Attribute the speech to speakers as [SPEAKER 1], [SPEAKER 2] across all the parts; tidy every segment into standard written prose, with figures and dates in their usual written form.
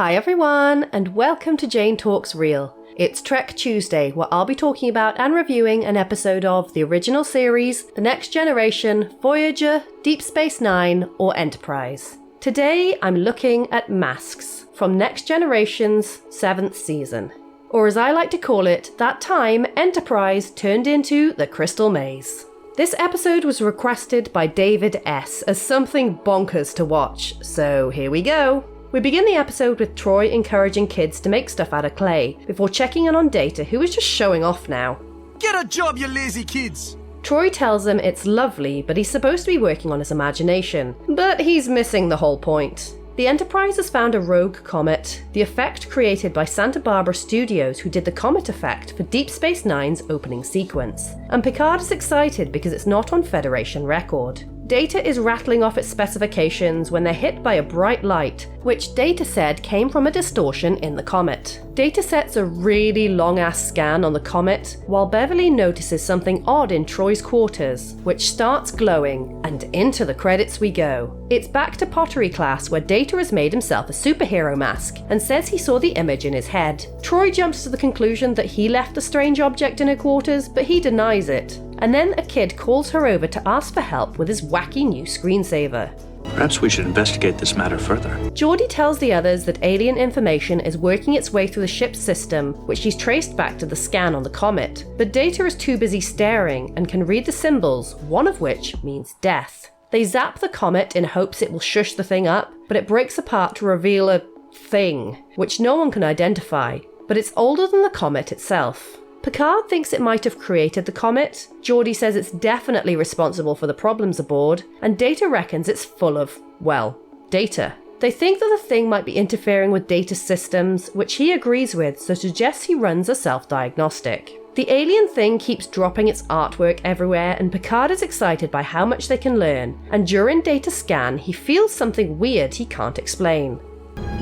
[SPEAKER 1] Hi everyone, and welcome to Jane Talks Real. It's Trek Tuesday, where I'll be talking about and reviewing an episode of the original series, The Next Generation, Voyager, Deep Space Nine, or Enterprise. Today, I'm looking at masks from Next Generation's 7th season. Or as I like to call it, that time Enterprise turned into the Crystal Maze. This episode was requested by David S. as something bonkers to watch, so here we go. We begin the episode with Troy encouraging kids to make stuff out of clay, before checking in on Data, who is just showing off now.
[SPEAKER 2] Get a job, you lazy kids!
[SPEAKER 1] Troy tells him it's lovely, but he's supposed to be working on his imagination. But he's missing the whole point. The Enterprise has found a rogue comet, the effect created by Santa Barbara Studios, who did the comet effect for Deep Space Nine's opening sequence. And Picard is excited because it's not on Federation record. Data is rattling off its specifications when they're hit by a bright light, which Data said came from a distortion in the comet. Data sets a really long-ass scan on the comet, while Beverly notices something odd in Troy's quarters, which starts glowing, and into the credits we go. It's back to pottery class, where Data has made himself a superhero mask, and says he saw the image in his head. Troy jumps to the conclusion that he left the strange object in her quarters, but he denies it. And then a kid calls her over to ask for help with his wacky new screensaver.
[SPEAKER 3] Perhaps we should investigate this matter further.
[SPEAKER 1] Geordi tells the others that alien information is working its way through the ship's system, which she's traced back to the scan on the comet. But Data is too busy staring and can read the symbols, one of which means death. They zap the comet in hopes it will shush the thing up, but it breaks apart to reveal a thing, which no one can identify, but it's older than the comet itself. Picard thinks it might have created the comet, Geordi says it's definitely responsible for the problems aboard, and Data reckons it's full of, well, data. They think that the thing might be interfering with Data's systems, which he agrees with, so suggests he runs a self-diagnostic. The alien thing keeps dropping its artwork everywhere, and Picard is excited by how much they can learn, and during Data's scan, he feels something weird he can't explain.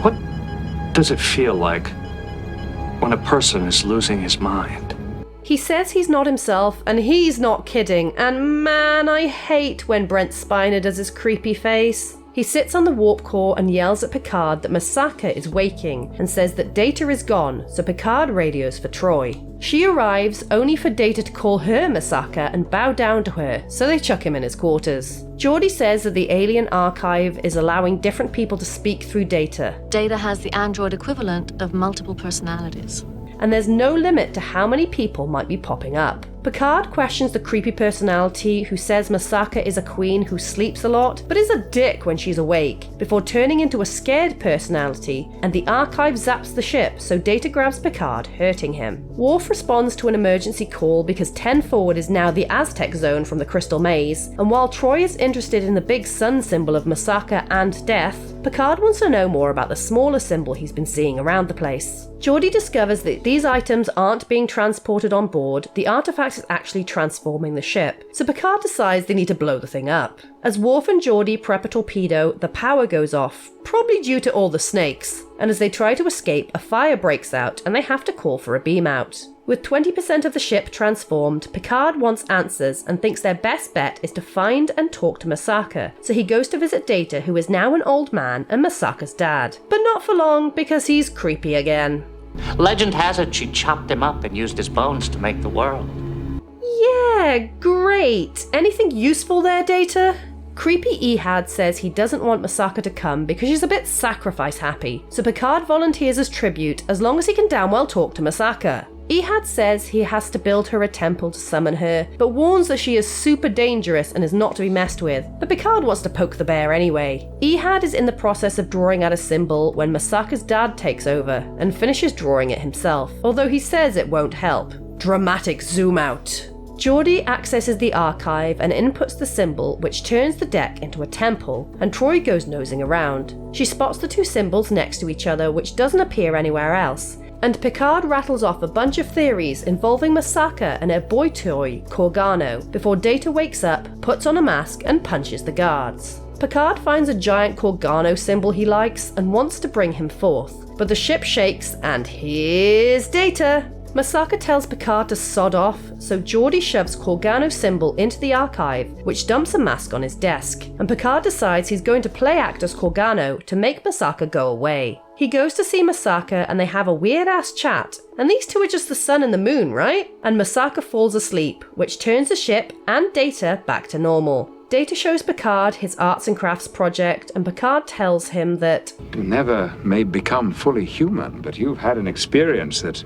[SPEAKER 3] What does it feel like when a person is losing his mind?
[SPEAKER 1] He says he's not himself, and he's not kidding, and man, I hate when Brent Spiner does his creepy face. He sits on the warp core and yells at Picard that Masaka is waking, and says that Data is gone, so Picard radios for Troy. She arrives, only for Data to call her Masaka and bow down to her, so they chuck him in his quarters. Geordi says that the alien archive is allowing different people to speak through Data.
[SPEAKER 4] Data has the android equivalent of multiple personalities.
[SPEAKER 1] And there's no limit to how many people might be popping up. Picard questions the creepy personality who says Masaka is a queen who sleeps a lot, but is a dick when she's awake, before turning into a scared personality, and the archive zaps the ship, so Data grabs Picard, hurting him. Worf responds to an emergency call because 10 Forward is now the Aztec zone from the Crystal Maze, and while Troy is interested in the big sun symbol of Masaka and death, Picard wants to know more about the smaller symbol he's been seeing around the place. Geordi discovers that these items aren't being transported on board, the artifact is actually transforming the ship, so Picard decides they need to blow the thing up. As Worf and Geordi prep a torpedo, the power goes off, probably due to all the snakes, and as they try to escape, a fire breaks out and they have to call for a beam out. With 20% of the ship transformed, Picard wants answers and thinks their best bet is to find and talk to Masaka, so he goes to visit Data, who is now an old man and Masaka's dad. But not for long, because he's creepy again.
[SPEAKER 5] Legend has it she chopped him up and used his bones to make the world.
[SPEAKER 1] Yeah, great. Anything useful there, Data? Creepy Ehad says he doesn't want Masaka to come because she's a bit sacrifice happy, so Picard volunteers as tribute as long as he can damn well talk to Masaka. Ehad says he has to build her a temple to summon her, but warns that she is super dangerous and is not to be messed with, but Picard wants to poke the bear anyway. Ehad is in the process of drawing out a symbol when Masaka's dad takes over and finishes drawing it himself, although he says it won't help. Dramatic zoom out. Geordi accesses the archive and inputs the symbol, which turns the deck into a temple, and Troy goes nosing around. She spots the two symbols next to each other, which doesn't appear anywhere else, and Picard rattles off a bunch of theories involving Masaka and her boy toy, Corgano, before Data wakes up, puts on a mask, and punches the guards. Picard finds a giant Corgano symbol he likes and wants to bring him forth, but the ship shakes, and here's Data! Masaka tells Picard to sod off, so Geordi shoves Corgano's symbol into the archive, which dumps a mask on his desk, and Picard decides he's going to play act as Corgano to make Masaka go away. He goes to see Masaka and they have a weird-ass chat. And these two are just the sun and the moon, right? And Masaka falls asleep, which turns the ship and Data back to normal. Data shows Picard his arts and crafts project, and Picard tells him that
[SPEAKER 6] You never may become fully human, but you've had an experience that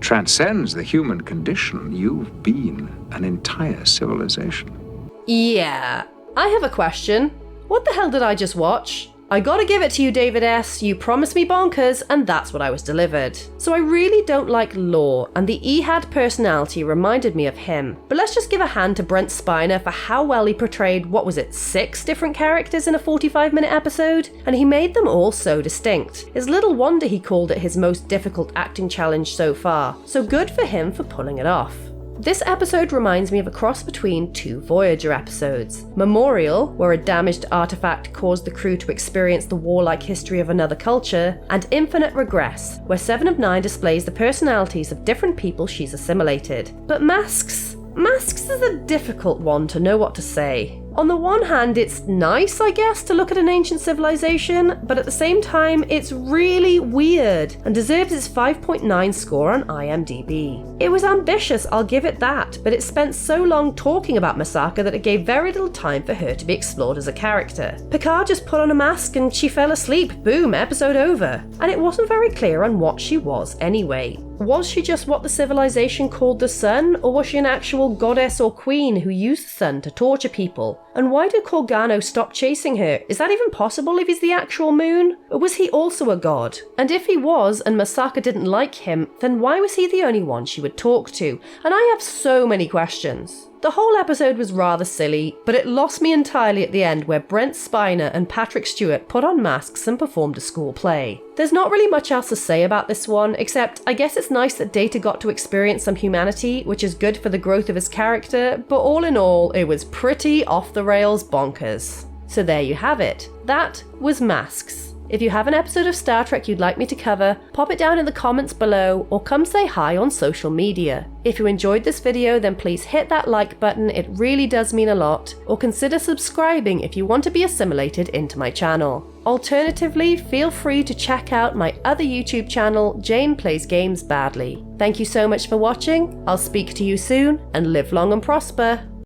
[SPEAKER 6] transcends the human condition. You've been an entire civilization.
[SPEAKER 1] yeah, I have a question. What the hell did I just watch? I gotta give it to you, David S. You promised me bonkers, and that's what I was delivered. So I really don't like Lore, and the Ehad personality reminded me of him. But let's just give a hand to Brent Spiner for how well he portrayed, 6 different characters in a 45-minute episode? And he made them all so distinct. It's little wonder he called it his most difficult acting challenge so far. So good for him for pulling it off. This episode reminds me of a cross between 2 Voyager episodes. Memorial, where a damaged artifact caused the crew to experience the warlike history of another culture, and Infinite Regress, where 7 of 9 displays the personalities of different people she's assimilated. But Masks is a difficult one to know what to say. On the one hand, it's nice, I guess, to look at an ancient civilization, but at the same time, it's really weird and deserves its 5.9 score on IMDb. It was ambitious, I'll give it that, but it spent so long talking about Masaka that it gave very little time for her to be explored as a character. Picard just put on a mask and she fell asleep, boom, episode over. And it wasn't very clear on what she was anyway. Was she just what the civilization called the Sun, or was she an actual goddess or queen who used the sun to torture people? And why did Corgano stop chasing her? Is that even possible if he's the actual moon? Or was he also a god? And if he was, and Masaka didn't like him, then why was he the only one she would talk to? And I have so many questions. The whole episode was rather silly, but it lost me entirely at the end where Brent Spiner and Patrick Stewart put on masks and performed a school play. There's not really much else to say about this one, except I guess it's nice that Data got to experience some humanity, which is good for the growth of his character, but all in all, it was pretty off-the-rails bonkers. So there you have it. That was Masks. If you have an episode of Star Trek you'd like me to cover, pop it down in the comments below or come say hi on social media. If you enjoyed this video, then please hit that like button, it really does mean a lot, or consider subscribing if you want to be assimilated into my channel. Alternatively, feel free to check out my other YouTube channel, Jane Plays Games Badly. Thank you so much for watching, I'll speak to you soon, and live long and prosper.